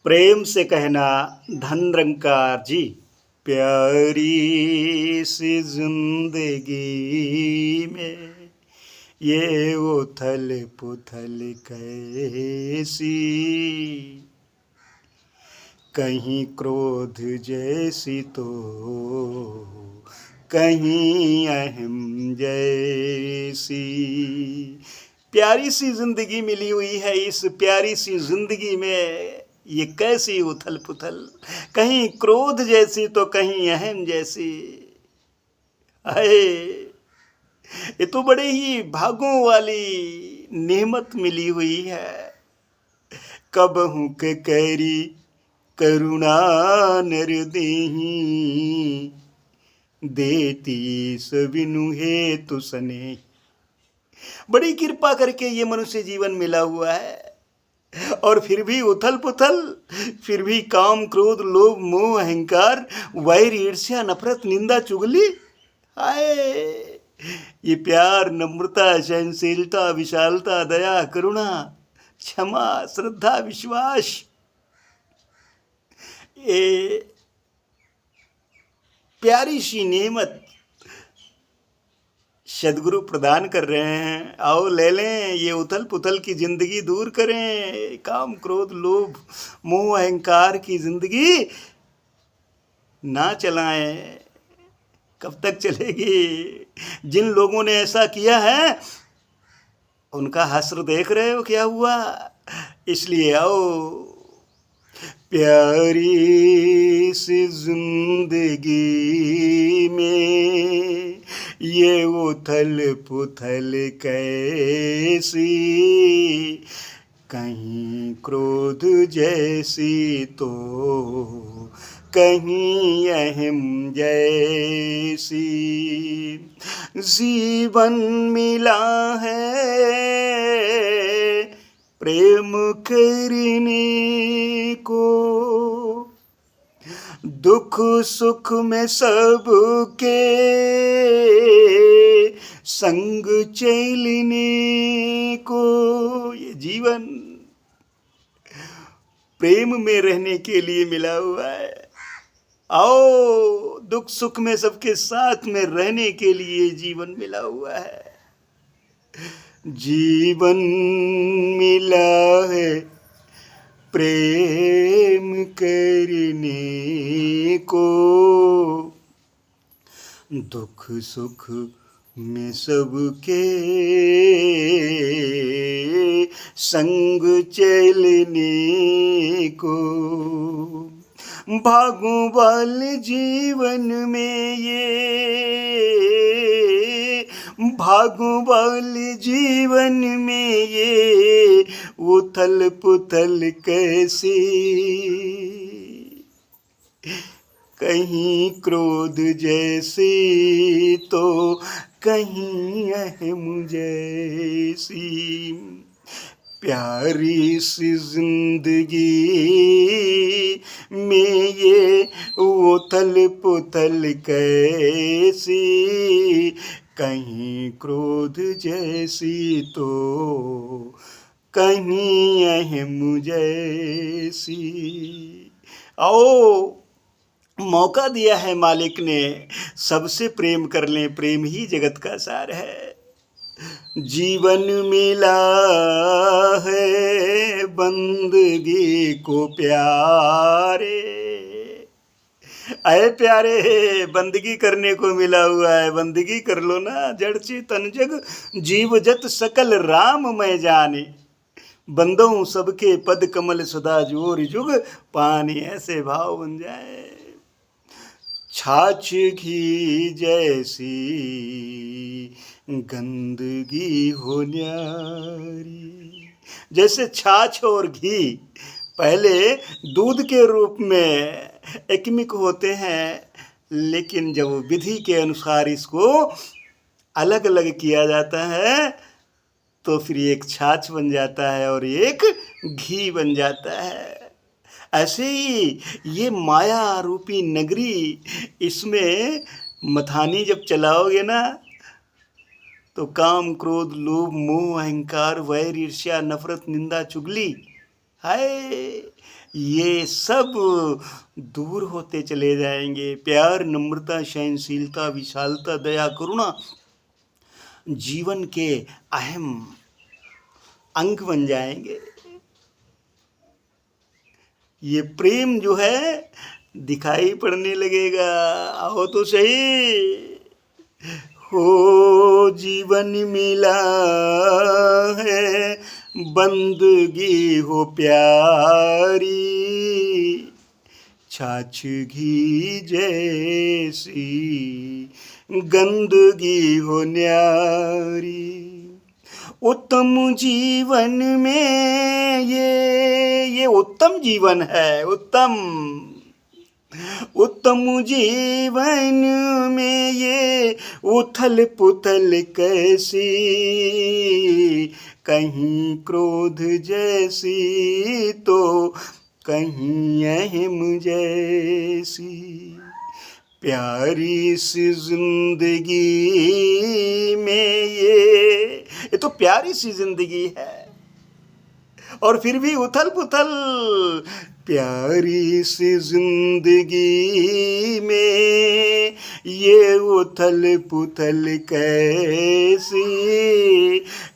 प्रेम से कहना धनरंकार जी। प्यारी सी जिंदगी में ये उथल पुथल कैसी, कहीं क्रोध जैसी तो कहीं अहम जैसी। प्यारी सी जिंदगी मिली हुई है, इस प्यारी सी जिंदगी में ये कैसी उथल पुथल, कहीं क्रोध जैसी तो कहीं अहम जैसी। हाय, ये तो बड़े ही भागों वाली नेमत मिली हुई है। कबहू के कैरी करुणा नर देही, देती सबिनु हेतु सने। बड़ी कृपा करके ये मनुष्य जीवन मिला हुआ है, और फिर भी उथल पुथल, फिर भी काम क्रोध लोभ मोह अहंकार वैर ईर्ष्या नफरत निंदा चुगली। हाय, ये प्यार नम्रता सहनशीलता विशालता दया करुणा क्षमा श्रद्धा विश्वास, ये प्यारी सी नेमत सदगुरु प्रदान कर रहे हैं। आओ ले लें, ये उथल पुथल की जिंदगी दूर करें, काम क्रोध लोभ मोह अहंकार की जिंदगी ना चलाएं। कब तक चलेगी? जिन लोगों ने ऐसा किया है उनका हश्र देख रहे हो क्या हुआ। इसलिए आओ, प्यारी सी जिंदगी में ये उथल पुथल कैसी, कहीं क्रोध जैसी तो कहीं अहम जैसी। जीवन मिला है प्रेम करने को, दुख सुख में सबके संग चलने को। ये जीवन प्रेम में रहने के लिए मिला हुआ है। आओ, दुख सुख में सबके साथ में रहने के लिए जीवन मिला हुआ है। जीवन मिला है प्रेम करने को, दुख सुख में सबके संग चलने को। भागों वाले जीवन में ये, भागों वाले जीवन में ये उथल पुथल कैसी, कहीं क्रोध जैसी तो कहीं अहम जैसी। प्यारी सी जिंदगी में ये उथल पुथल कैसी, कहीं क्रोध जैसी तो कहीं अहम जैसी। आओ, मौका दिया है मालिक ने, सबसे प्रेम कर लें, प्रेम ही जगत का सार है। जीवन मिला है बंदगी को प्यारे, अय प्यारे, बंदगी करने को मिला हुआ है, बंदगी कर लो ना। जड़ चेतन जग जीव जत सकल राम मैं जाने, बंदों सबके पद कमल सदा जोर जुग पानी, ऐसे भाव बन जाए। छाछ घी जैसी गंदगी हो न्यारी। जैसे छाछ और घी पहले दूध के रूप में एकमिक होते हैं, लेकिन जब विधि के अनुसार इसको अलग अलग किया जाता है तो फिर एक छाछ बन जाता है और एक घी बन जाता है। ऐसे ही ये माया रूपी नगरी, इसमें मथानी जब चलाओगे ना तो काम क्रोध लोभ मोह अहंकार वैर ईर्ष्या नफरत निंदा चुगली, हाय, ये सब दूर होते चले जाएंगे। प्यार, नम्रता, सहनशीलता, विशालता, दया, करुणा जीवन के अहम अंग बन जाएंगे। ये प्रेम जो है दिखाई पड़ने लगेगा। आओ तो सही। हो जीवन मिला है, बंदगी हो प्यारी, छाछ घी जैसी गंदगी हो न्यारी। उत्तम जीवन में ये उत्तम जीवन है। उत्तम जीवन में ये उथल पुथल कैसी, कहीं क्रोध जैसी तो कहीं अहम जैसी। प्यारी सी जिंदगी में ये तो प्यारी सी जिंदगी है, और फिर भी उथल पुथल। प्यारी सी जिंदगी में ये उथल पुथल कैसी,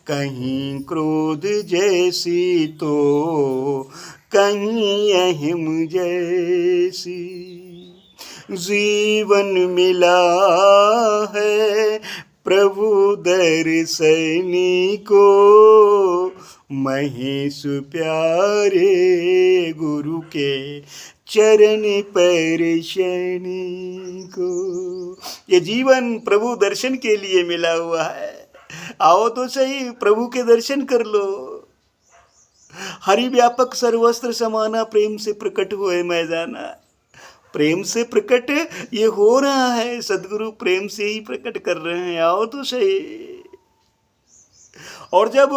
कहीं क्रोध जैसी तो कहीं अहम जैसी। जीवन मिला है प्रभु दर्शनी को, महेश प्यारे गुरु के चरण पर शनि को। ये जीवन प्रभु दर्शन के लिए मिला हुआ है। आओ तो सही, प्रभु के दर्शन कर लो। हरि व्यापक सर्वस्त्र समाना, प्रेम से प्रकट हुए मैं जाना। प्रेम से प्रकट ये हो रहा है, सदगुरु प्रेम से ही प्रकट कर रहे हैं। आओ तो सही। और जब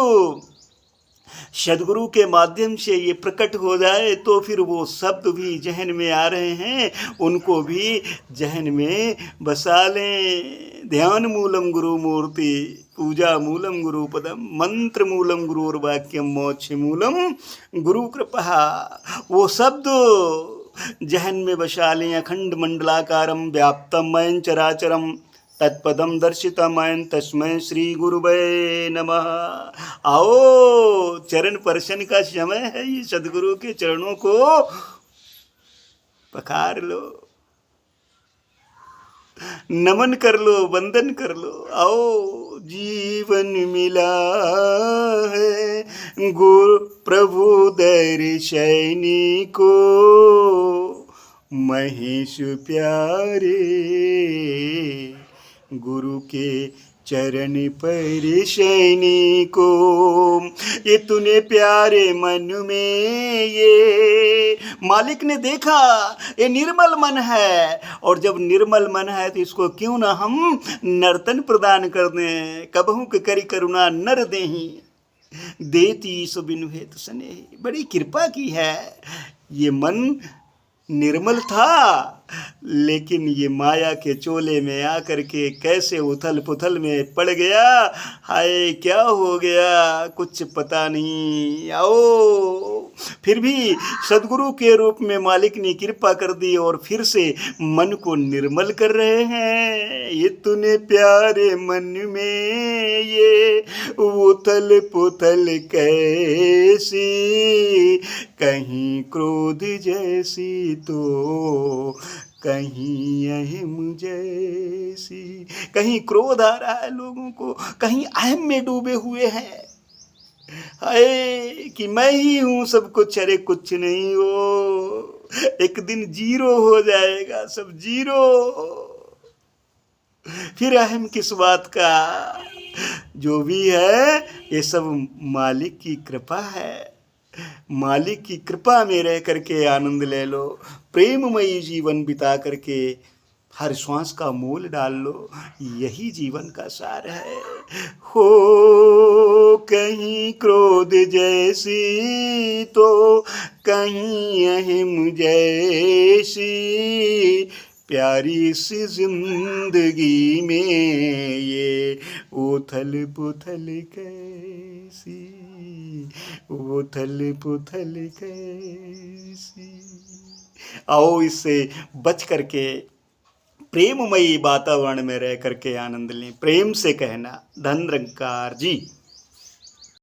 सदगुरु के माध्यम से ये प्रकट हो जाए तो फिर वो शब्द भी जहन में आ रहे हैं, उनको भी जहन में बसा लें। ध्यान मूलम गुरु मूर्ति, पूजा मूलम गुरु पदम, मंत्र मूलम गुरुर्वाक्यम, मोक्ष मूलम गुरु कृपा। वो शब्द जहन में बसा लें। अखंड मंडलाकारम व्याप्तम मयं चराचरम, तत्पदम दर्शितमयं तस्मै श्री गुरुवे नमः। आओ, चरण स्पर्शन का समय है। ये सदगुरु के चरणों को पखार लो, नमन कर लो, वंदन कर लो। आओ, जीवन मिला है गुरु प्रभु दर्शनी को, महेश प्यारे गुरु के चरण पर शनि को। ये तूने प्यारे मन में ये मालिक ने देखा, ये निर्मल मन है। और जब निर्मल मन है तो इसको क्यों ना हम नर्तन प्रदान कर दें। कबहू के करी करुणा नर देही, देती सो बिनु हेतु स्नेही। बड़ी कृपा की है। ये मन निर्मल था, लेकिन ये माया के चोले में आकर के कैसे उथल पुथल में पड़ गया। हाय, क्या हो गया कुछ पता नहीं। आओ, फिर भी सदगुरु के रूप में मालिक ने कृपा कर दी और फिर से मन को निर्मल कर रहे हैं। ये तूने प्यारे मन में ये उथल पुथल कैसी, कहीं क्रोध जैसी तो कहीं अहम जैसी। कहीं क्रोध आ रहा है लोगों को, कहीं अहम में डूबे हुए हैं। हाय कि मैं ही हूँ सब कुछ, अरे कुछ नहीं हो। एक दिन जीरो हो जाएगा, सब जीरो। फिर अहम किस बात का। जो भी है ये सब मालिक की कृपा है। मालिक की कृपा में रह करके आनंद ले लो। प्रेममयी जीवन बिता करके हर श्वास का मोल डाल लो। यही जीवन का सार है। हो कहीं क्रोध जैसी तो कहीं अहिम जैसी, प्यारी सी जिंदगी में ये उथल पुथल कैसी। उथल पुथल कैसी। आओ इससे बच करके प्रेममयी वातावरण में रह करके आनंद लें। प्रेम से कहना, धन निरंकार जी।